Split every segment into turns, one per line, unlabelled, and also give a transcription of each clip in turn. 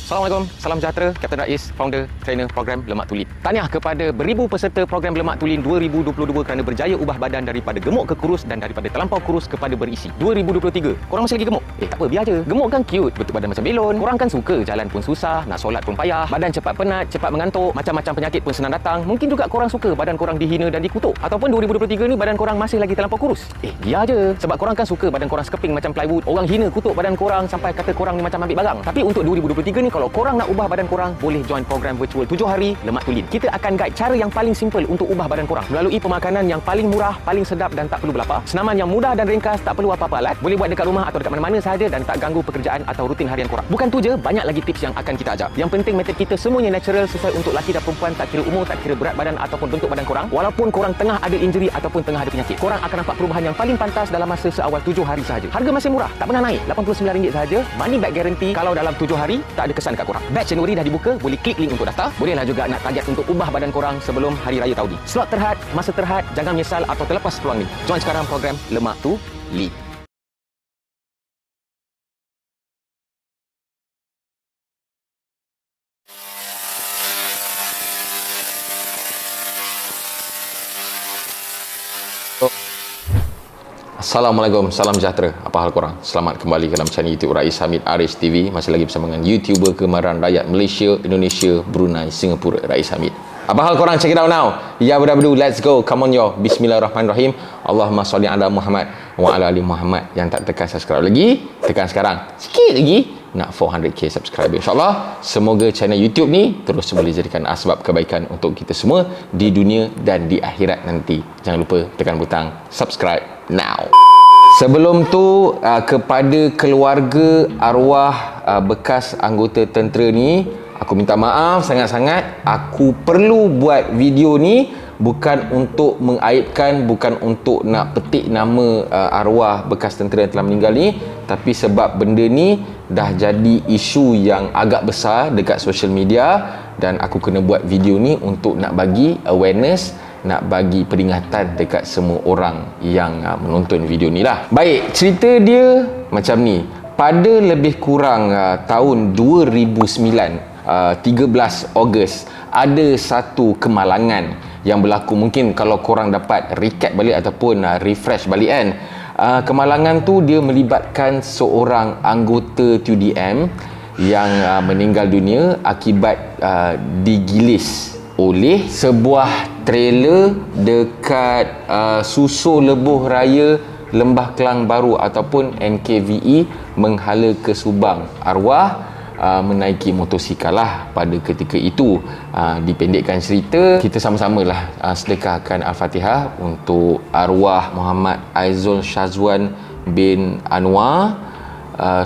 Assalamualaikum, salam sejahtera. Kapten Rais, founder, trainer program Lemak Tulin. Tahniah kepada beribu peserta program Lemak Tulin 2022 kerana berjaya ubah badan daripada gemuk ke kurus dan daripada terlampau kurus kepada berisi. 2023, korang masih lagi gemuk? Tak apa, biar je. Gemuk kan cute, bentuk badan macam belon. Korang kan suka, jalan pun susah, nak solat pun payah, badan cepat penat, cepat mengantuk, macam-macam penyakit pun senang datang. Mungkin juga korang suka badan korang dihina dan dikutuk. Ataupun 2023 ni badan korang masih lagi terlampau kurus. Biar je. Sebab korang kan suka badan korang sekeping macam plywood. Orang hina kutuk badan korang sampai kata korang ni macam ambil barang. Tapi untuk 2023 ni, kalau korang nak ubah badan korang, boleh join program virtual 7 hari Lemak Tulin. Kita akan guide cara yang paling simple untuk ubah badan korang melalui pemakanan yang paling murah, paling sedap dan tak perlu berlapar. Senaman yang mudah dan ringkas, tak perlu apa-apa alat. Boleh buat dekat rumah atau dekat mana-mana sahaja dan tak ganggu pekerjaan atau rutin harian korang. Bukan tu je, banyak lagi tips yang akan kita ajar. Yang penting metod kita semuanya natural, sesuai untuk lelaki dan perempuan, tak kira umur, tak kira berat badan ataupun bentuk badan korang. Walaupun korang tengah ada injury ataupun tengah ada penyakit, korang akan nampak perubahan yang paling pantas dalam masa seawal 7 hari sahaja. Harga masih murah, tak pernah naik, RM89 sahaja. Money back guarantee kalau dalam 7 hari tak ada kesan dekat korang. Batch Januari dah dibuka, boleh klik link untuk daftar. Bolehlah juga nak target untuk ubah badan korang sebelum Hari Raya Taudi. Slot terhad, masa terhad, jangan menyesal atau terlepas peluang ni. Join sekarang program Lemak Tulin. Assalamualaikum, salam sejahtera. Apa hal korang? Selamat kembali ke dalam channel YouTube Rais Hamid Aris TV. Masih lagi bersama dengan YouTuber kemarahan rakyat Malaysia, Indonesia, Brunei, Singapura, Rais Hamid. Apa hal korang? Check it out now. Ya berabdu, let's go. Come on yo. Bismillahirrahmanirrahim. Allahumma salli ala Muhammad wa ala ali Muhammad. Yang tak tekan subscribe lagi, tekan sekarang. Sikit lagi nak 400k subscriber. InsyaAllah, semoga channel YouTube ni terus boleh jadikan asbab kebaikan untuk kita semua di dunia dan di akhirat nanti. Jangan lupa tekan butang subscribe now. Sebelum tu, kepada keluarga arwah bekas anggota tentera ni, aku minta maaf sangat-sangat. Aku perlu buat video ni bukan untuk mengaibkan, bukan untuk nak petik nama arwah bekas tentera yang telah meninggal ni, tapi sebab benda ni dah jadi isu yang agak besar dekat social media dan aku kena buat video ni untuk nak bagi awareness, nak bagi peringatan dekat semua orang yang menonton video ni lah. Baik, cerita dia macam ni. Pada lebih kurang tahun 2009, 13 Ogos, ada satu kemalangan yang berlaku. Mungkin kalau korang dapat recap balik ataupun refresh balik kan, kemalangan tu dia melibatkan seorang anggota TUDM yang meninggal dunia akibat digilis oleh sebuah trailer dekat Susul Lebuh Raya Lembah Kelang Baru ataupun NKVE menghala ke Subang. Arwah menaiki motosikal lah pada ketika itu. Dipendekkan cerita, kita sama-sama lah sedekahkan Al-Fatihah untuk arwah Muhammad Aizul Syazwan bin Anwar.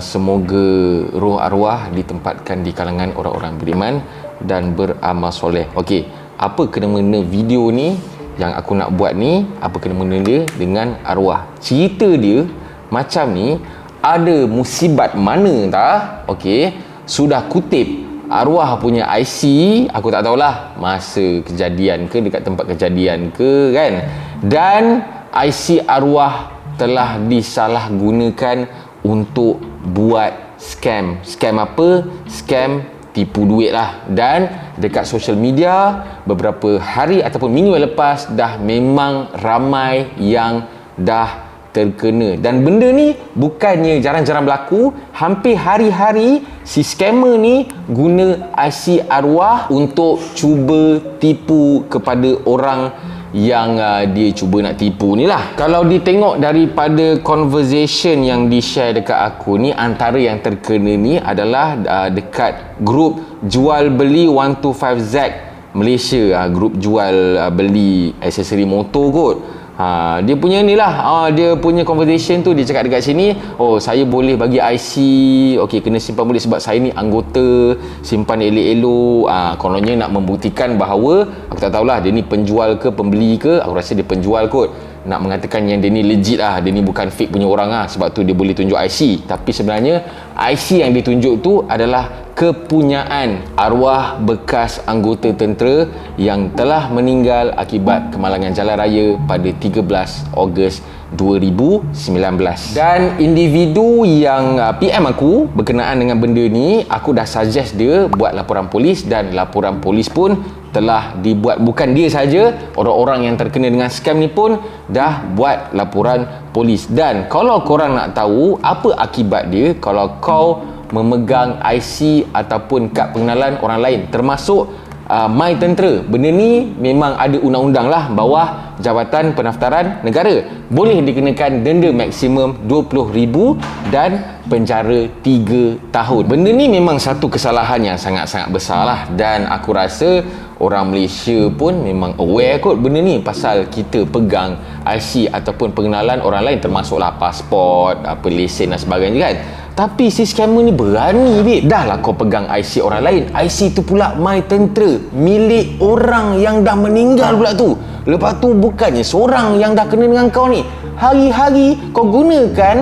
Semoga roh arwah ditempatkan di kalangan orang-orang beriman dan beramal soleh. Okey, apa kena-mena video ni yang aku nak buat ni, apa kena-mena dia dengan arwah? Cerita dia macam ni, ada musibat mana tak? Okey, sudah kutip arwah punya IC, aku tak tahulah masa kejadian ke, dekat tempat kejadian ke kan, dan IC arwah telah disalahgunakan untuk buat scam. Scam apa? Scam tipu duit lah. Dan dekat social media beberapa hari ataupun minggu yang lepas dah memang ramai yang dah terkena. Dan benda ni bukannya jarang-jarang berlaku. Hampir hari-hari si scammer ni guna IC arwah untuk cuba tipu kepada orang yang dia cuba nak tipu ni lah. Kalau ditengok daripada conversation yang di-share dekat aku ni, antara yang terkena ni adalah dekat grup jual beli 125Z Malaysia, grup jual beli aksesori motor kot. Dia punya ni lah, dia punya conversation tu dia cakap dekat sini, oh saya boleh bagi IC, okey kena simpan boleh sebab saya ni anggota, simpan elok-elok. Kononnya nak membuktikan bahawa, aku tak tahulah dia ni penjual ke pembeli ke, aku rasa dia penjual kot, nak mengatakan yang dia ni legit lah, dia ni bukan fake punya orang lah, sebab tu dia boleh tunjuk IC. Tapi sebenarnya IC yang ditunjuk tu adalah kepunyaan arwah bekas anggota tentera yang telah meninggal akibat kemalangan jalan raya pada 13 Ogos 2019. Dan individu yang PM aku berkenaan dengan benda ni, aku dah suggest dia buat laporan polis, dan laporan polis pun telah dibuat. Bukan dia saja, orang-orang yang terkena dengan scam ni pun dah buat laporan polis. Dan kalau korang nak tahu apa akibat dia kalau kau memegang IC ataupun kad pengenalan orang lain, termasuk My Tentera, benda ni memang ada undang-undang lah, bawah Jabatan Pendaftaran Negara, boleh dikenakan denda maksimum RM20,000 dan penjara 3 tahun. Benda ni memang satu kesalahan yang sangat-sangat besar lah, dan aku rasa orang Malaysia pun memang aware kot benda ni, pasal kita pegang IC ataupun pengenalan orang lain, termasuklah pasport, lesen dan sebagainya kan. Tapi si scammer ni berani, babe. Dah lah kau pegang IC orang lain, IC tu pula My Tentera, milik orang yang dah meninggal pula tu. Lepas tu bukannya seorang yang dah kena dengan kau ni, hari-hari kau gunakan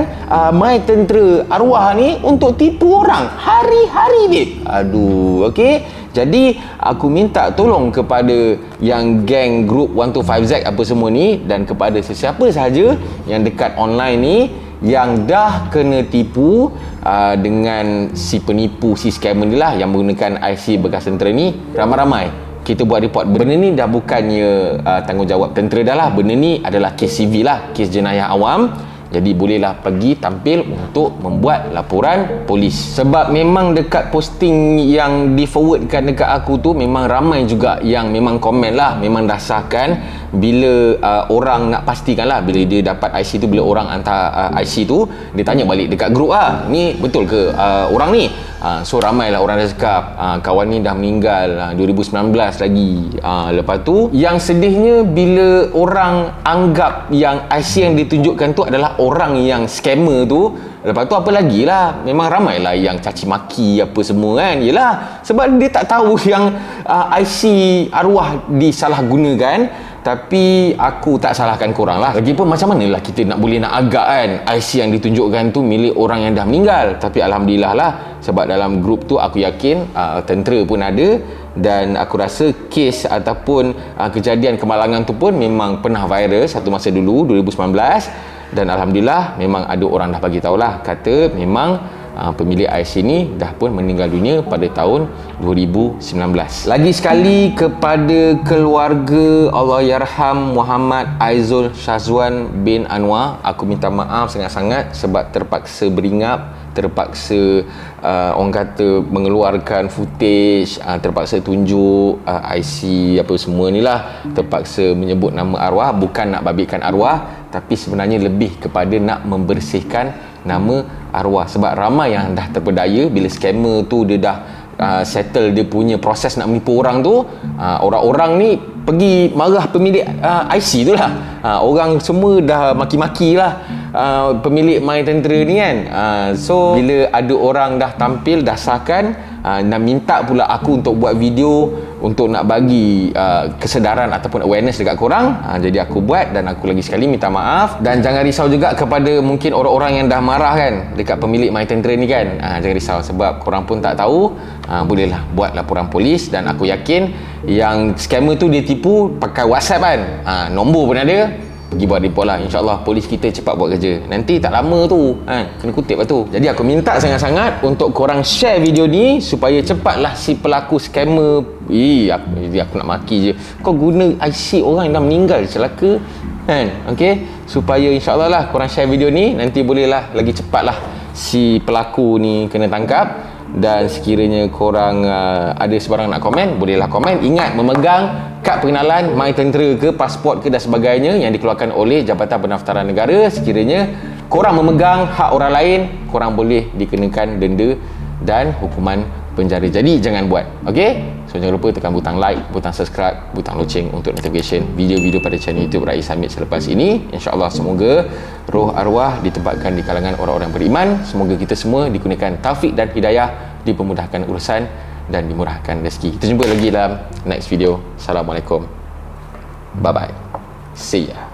My Tentera arwah ni untuk tipu orang. Hari-hari, babe. Aduh, okey. Jadi aku minta tolong kepada yang geng group 125Z apa semua ni, dan kepada sesiapa sahaja yang dekat online ni yang dah kena tipu dengan si penipu, si scammer ni lah, yang menggunakan IC bekas tentera ni, ramai-ramai kita buat report. Benda ni dah bukannya tanggungjawab tentera dah lah, benda ni adalah kes sivil lah, kes jenayah awam. Jadi bolehlah pergi tampil untuk membuat laporan polis. Sebab memang dekat posting yang di forwardkan dekat aku tu, memang ramai juga yang memang komen lah, memang dasarkan bila orang nak pastikan lah, bila dia dapat IC tu, bila orang hantar IC tu, dia tanya balik dekat grup lah, ni betul ke orang ni? So ramai lah orang dah cakap kawan ni dah meninggal 2019 lagi. Lepas tu yang sedihnya, bila orang anggap yang IC yang ditunjukkan tu adalah orang yang scammer tu, lepas tu apa lagi lah, memang ramai lah yang caci maki apa semua kan. Yelah, sebab dia tak tahu yang IC arwah disalahgunakan. Tapi aku tak salahkan korang lah. Lagipun macam mana lah kita boleh nak agak kan IC yang ditunjukkan tu milik orang yang dah meninggal. Tapi Alhamdulillah lah, sebab dalam grup tu aku yakin tentera pun ada, dan aku rasa kes ataupun kejadian kemalangan tu pun memang pernah viral satu masa dulu 2019. Dan Alhamdulillah memang ada orang dah bagi tahulah, kata memang pemilik IC ni dah pun meninggal dunia pada tahun 2019. Lagi sekali kepada keluarga Allahyarham Muhammad Aizul Shazwan bin Anwar, aku minta maaf sangat-sangat sebab terpaksa beringap, terpaksa orang kata mengeluarkan footage, terpaksa tunjuk IC apa semua ni lah, terpaksa menyebut nama arwah. Bukan nak babitkan arwah, tapi sebenarnya lebih kepada nak membersihkan nama arwah. Sebab ramai yang dah terpedaya bila scammer tu dia dah settle dia punya proses nak menipu orang tu, orang-orang ni pergi marah pemilik IC tu lah. Orang semua dah maki-maki lah pemilik My Tentera ni kan. So bila ada orang dah tampil, dah sahkan, dan minta pula aku untuk buat video untuk nak bagi kesedaran ataupun awareness dekat korang, jadi aku buat, dan aku lagi sekali minta maaf. Dan jangan risau juga kepada mungkin orang-orang yang dah marah kan dekat pemilik My Tentera ni kan, jangan risau, sebab korang pun tak tahu, bolehlah buat laporan polis. Dan aku yakin yang scammer tu dia tipu pakai WhatsApp kan, nombor pun ada, pergi buat report lah. InsyaAllah polis kita cepat buat kerja, nanti tak lama tu kena kutip lah tu. Jadi aku minta sangat-sangat untuk korang share video ni supaya cepatlah si pelaku scammer. Aku nak maki je, kau guna IC orang yang dah meninggal, celaka kan. Okay, supaya insyaAllah lah korang share video ni, nanti bolehlah lagi cepatlah si pelaku ni kena tangkap. Dan sekiranya korang ada sebarang nak komen, bolehlah komen. Ingat, memegang kad pengenalan My Tentera ke, pasport ke dan sebagainya yang dikeluarkan oleh Jabatan Pendaftaran Negara, sekiranya korang memegang hak orang lain, korang boleh dikenakan denda dan hukuman penjara. Jadi jangan buat. Okay, so jangan lupa tekan butang like, butang subscribe, butang loceng untuk notification video-video pada channel YouTube Rais Hamid selepas ini. InsyaAllah semoga roh arwah ditempatkan di kalangan orang-orang beriman. Semoga kita semua dikurniakan taufik dan hidayah, dipermudahkan urusan dan dimurahkan rezeki. Kita jumpa lagi dalam next video. Assalamualaikum. Bye bye. See ya.